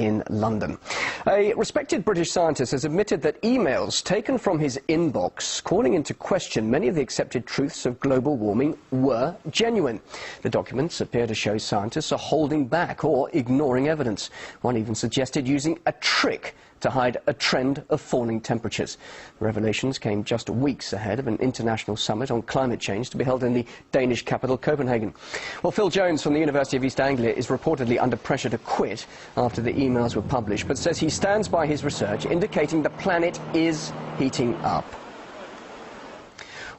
in London. A respected British scientist has admitted that emails taken from his inbox calling into question many of the accepted truths of global warming were genuine. The documents appear to show scientists are holding back or ignoring evidence. One even suggested using a trick to hide a trend of falling temperatures. The revelations came just weeks ahead of an international summit on climate change to be held in the Danish capital, Copenhagen. Well, Phil Jones from the University of East Anglia is reportedly under pressure to quit after the emails were published, but says he stands by his research, indicating the planet is heating up.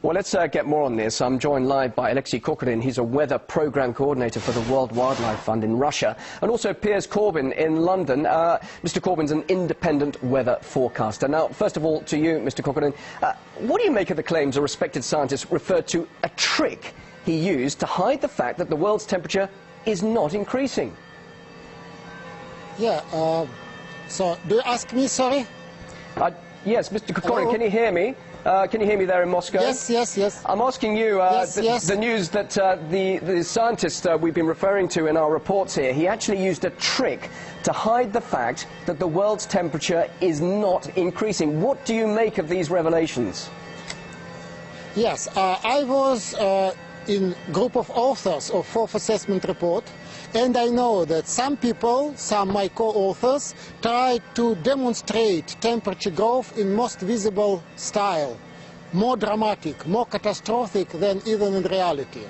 Well, let's get more on this. I'm joined live by Alexei Kokorin. He's a weather programme coordinator for the World Wildlife Fund in Russia, and also Piers Corbyn in London. Mr. Corbyn's an independent weather forecaster. Now, first of all, to you, Mr. Kokorin, what do you make of the claims a respected scientist referred to a trick he used to hide the fact that the world's temperature is not increasing? Yeah, so do you ask me, sorry? Yes, Mr. Kokorin, can you hear me? Can you hear me there in Moscow? Yes. I'm asking you, the news that the scientist we've been referring to in our reports here, he actually used a trick to hide the fact that the world's temperature is not increasing. What do you make of these revelations? Yes, I was in a group of authors of fourth assessment report, and I know that some people, some my co-authors, tried to demonstrate temperature growth in most visible style, more dramatic, more catastrophic than even in reality.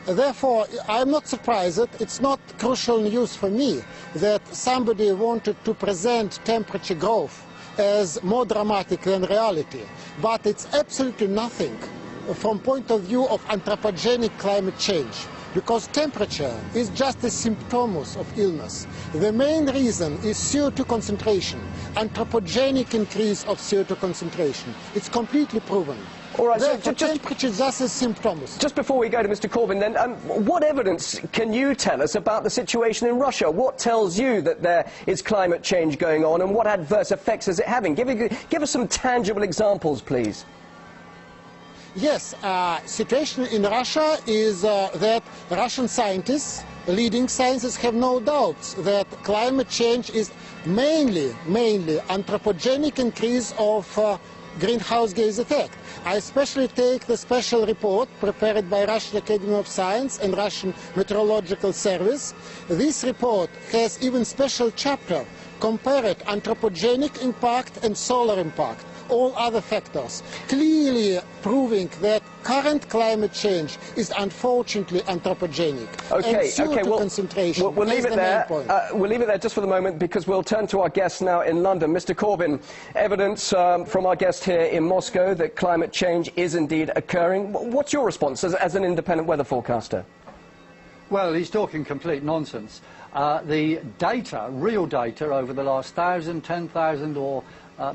Therefore, I'm not surprised. It's not crucial news for me that somebody wanted to present temperature growth as more dramatic than reality. But it's absolutely nothing from point of view of anthropogenic climate change, because temperature is just a symptom of illness. The main reason is CO2 concentration, anthropogenic increase of CO2 concentration. It's completely proven. All right, so temperature is just a symptom. Just before we go to Mr. Corbyn, then, what evidence can you tell us about the situation in Russia? What tells you that there is climate change going on, and what adverse effects is it having? Give us some tangible examples, please. Yes, situation in Russia is that Russian scientists, leading scientists, have no doubts that climate change is mainly anthropogenic increase of greenhouse gas effect. I especially take the special report prepared by Russian Academy of Science and Russian Meteorological Service. This report has even special chapter compared anthropogenic impact and solar impact, all other factors, clearly proving that current climate change is unfortunately anthropogenic. Okay, concentration we'll leave it there. We'll leave it there just for the moment, because we'll turn to our guest now in London. Mr. Corbyn, evidence from our guest here in Moscow that climate change is indeed occurring. What's your response as an independent weather forecaster? Well, he's talking complete nonsense. The data, real data, over the last 1,000, 10,000 or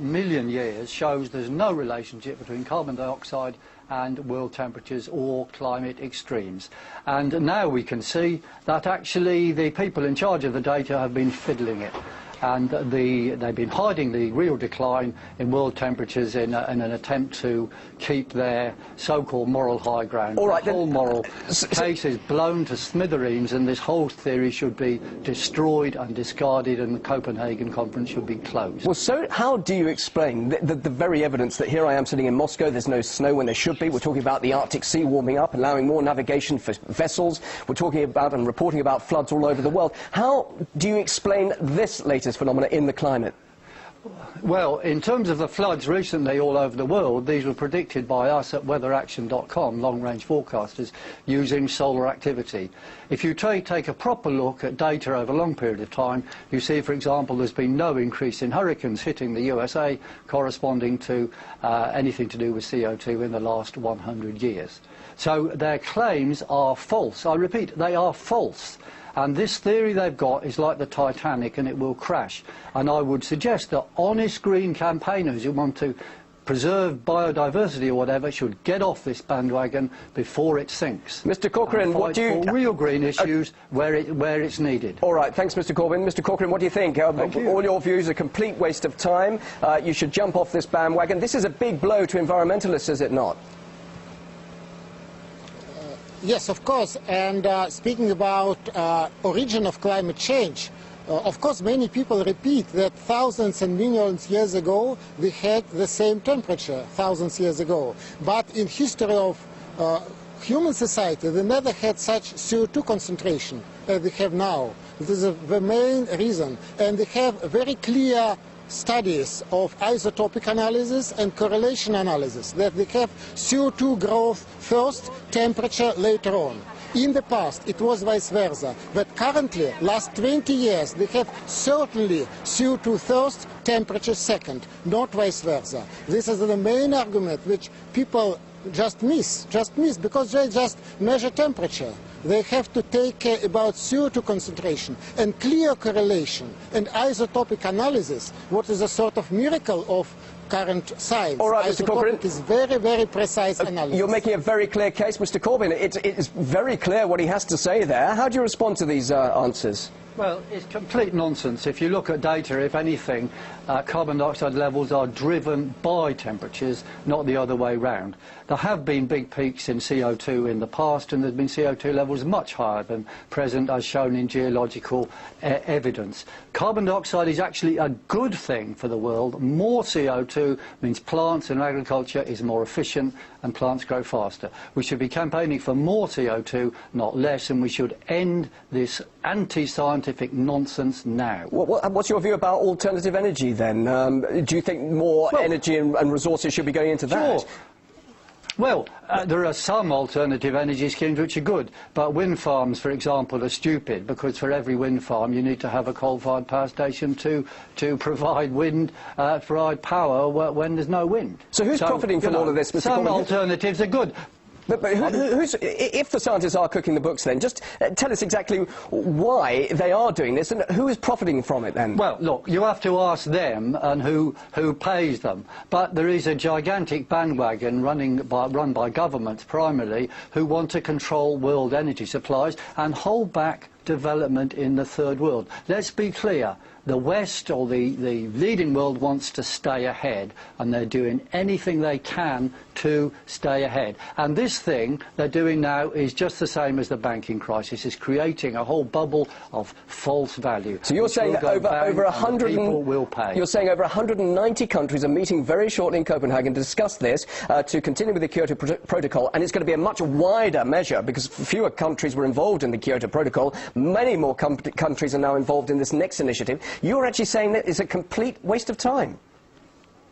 million years shows there's no relationship between carbon dioxide and world temperatures or climate extremes. And now we can see that actually the people in charge of the data have been fiddling it. And they've been hiding the real decline in world temperatures in an attempt to keep their so-called moral high ground. All right, the whole moral case is blown to smithereens, and this whole theory should be destroyed and discarded, and the Copenhagen conference should be closed. Well, so how do you explain the very evidence that here I am sitting in Moscow, there's no snow when there should be? We're talking about the Arctic Sea warming up, allowing more navigation for vessels. We're talking about and reporting about floods all over the world. How do you explain this latest phenomena in the climate? Well, in terms of the floods recently all over the world, these were predicted by us at weatheraction.com, long-range forecasters, using solar activity. If you take a proper look at data over a long period of time, you see, for example, there's been no increase in hurricanes hitting the USA corresponding to anything to do with CO2 in the last 100 years. So their claims are false. I repeat, they are false. And this theory they've got is like the Titanic, and it will crash. And I would suggest that honest green campaigners who want to preserve biodiversity or whatever should get off this bandwagon before it sinks. Mr. Corcoran, what do you... for real green issues where it's needed. All right, thanks, Mr. Corbyn. Mr. Corcoran, what do you think? All your views are a complete waste of time. You should jump off this bandwagon. This is a big blow to environmentalists, is it not? Yes, of course. And speaking about origin of climate change, Of course, many people repeat that thousands and millions of years ago we had the same temperature, thousands of years ago. But in history of human society, we never had such CO2 concentration as we have now. This is the main reason. And we have very clear studies of isotopic analysis and correlation analysis, that we have CO2 growth first, temperature later on. In the past, it was vice versa, but currently, last 20 years, we have certainly CO2 first, temperature second, not vice versa. This is the main argument which people just miss because they just measure temperature. They have to take care about CO2 concentration and clear correlation and isotopic analysis, what is a sort of miracle of current science. All right, Mr. Corcoran. Isotopic is very, very precise analysis. You're making a very clear case, Mr. Corbyn. It is very clear what he has to say there. How do you respond to these answers? Well, it's complete nonsense. If you look at data, if anything, carbon dioxide levels are driven by temperatures, not the other way round. There have been big peaks in CO2 in the past, and there have been CO2 levels much higher than present, as shown in geological evidence. Carbon dioxide is actually a good thing for the world. More CO2 means plants and agriculture is more efficient and plants grow faster. We should be campaigning for more CO2, not less, and we should end this anti-scientific nonsense now. What's your view about alternative energy then? Do you think more energy and resources should be going into that? Sure. Well, there are some alternative energy schemes which are good, but wind farms, for example, are stupid, because for every wind farm you need to have a coal-fired power station to provide provide power when there's no wind. So who's profiting from all of this, Mr. Some Corbyn? alternatives are good. But if the scientists are cooking the books, then just tell us exactly why they are doing this and who is profiting from it then. Well, look, you have to ask them and who pays them. But there is a gigantic bandwagon run by governments primarily, who want to control world energy supplies and hold back development in the third world. Let's be clear. The West, or the leading world, wants to stay ahead, and they're doing anything they can to stay ahead. And this thing they're doing now is just the same as the banking crisis. It's creating a whole bubble of false value. So you're saying that over 100 people will pay. You're saying over 190 countries are meeting very shortly in Copenhagen to discuss this, to continue with the Kyoto Protocol, and it's going to be a much wider measure because fewer countries were involved in the Kyoto Protocol. Many more countries are now involved in this next initiative. You're actually saying that it's a complete waste of time.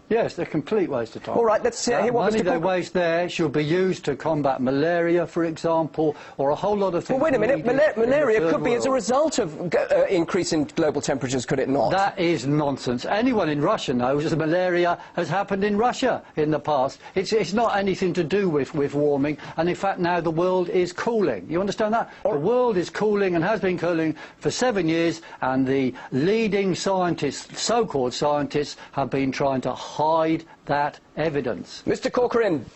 Yes, they're a complete waste of time. All right, let's hear what money they waste there should be used to combat malaria, for example, or a whole lot of things. Well, wait a minute. Malaria could be as a result of increase in global temperatures, could it not? That is nonsense. Anyone in Russia knows that malaria has happened in Russia in the past. It's not anything to do with warming, and in fact now the world is cooling. You understand that? The world is cooling and has been cooling for 7 years, and the leading scientists, so-called scientists, have been trying to hide that evidence. Mr. Corcoran,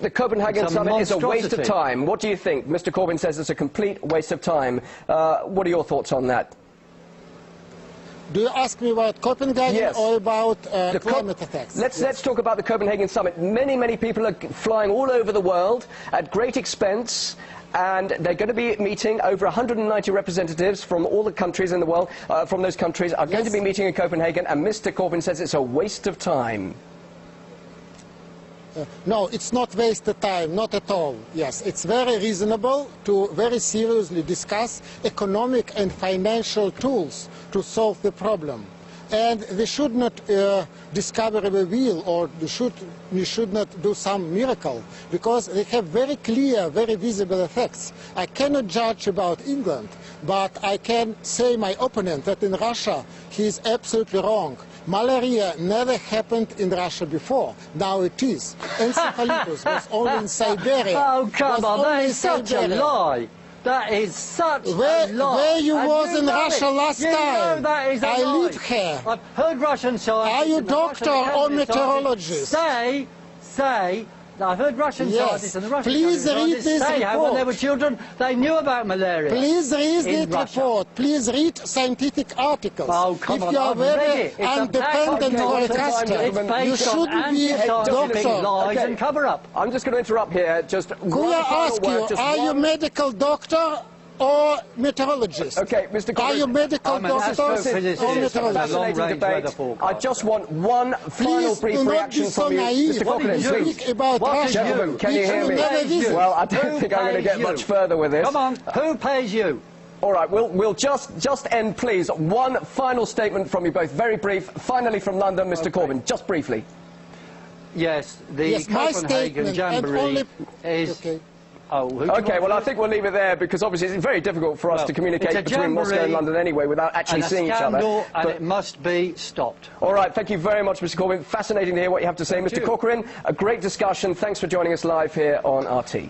the Copenhagen summit is a waste of time. What do you think? Mr. Corbyn says it's a complete waste of time. What are your thoughts on that? Do you ask me about Copenhagen or about climate effects? Let's talk about the Copenhagen summit. Many people are flying all over the world at great expense, and they're going to be meeting. Over 190 representatives from all the countries in the world, from those countries, are going to be meeting in Copenhagen, and Mr. Corbyn says it's a waste of time. No, it's not waste of time, not at all. Yes, it's very reasonable to very seriously discuss economic and financial tools to solve the problem. And we should not discover the wheel, or we should not do some miracle, because they have very clear, very visible effects. I cannot judge about England, but I can say my opponent that in Russia he is absolutely wrong. Malaria never happened in Russia before. Now it is. Encephalitis was only in Siberia. Oh, come on, that is such a lie. That is such a lie. Where you was in Russia last time? You know that is a lie. I live here. I've heard Russian scientists. Are you doctor or meteorologist? Say, I've heard Russian scientists and the Russian scientists say how when they were children they knew about malaria. Please read that report. Please read scientific articles. Oh, come on, if you are very independent broadcaster, you shouldn't be a doctor. Lies and cover up. I'm just going to interrupt here. Just could I ask you, are you medical doctor or meteorologist? Okay, Mr. Are you medical I'm an doctor or astrophysicist. meteorologist? Long-range Fascinating weather debate. forecast. I just want one final Please brief do not be reaction so from you. naive. Mr. What Corcoran, did you please. speak about What Russia, is Gentlemen, can you which hear me? never visit? Well, I don't think I'm going to pays get you? much further with this. Come on, who pays you? All right, we'll just end, please. One final statement from you both, very brief. Finally from London, Mr. Corbyn, just briefly. Yes, the Yes, my Copenhagen statement, and Jamboree only... is... Okay. Oh, who do you Okay, want well, I to- think we'll leave it there because obviously it's very difficult for us Well, to it's communicate a between Moscow and jamboree London anyway without actually and a seeing each other. scandal, and But- it must be stopped. All right, thank you very much, Mr. Corbyn. Fascinating to hear what you have to say. Thank Mr. you. Corcoran, a great discussion. Thanks for joining us live here on RT.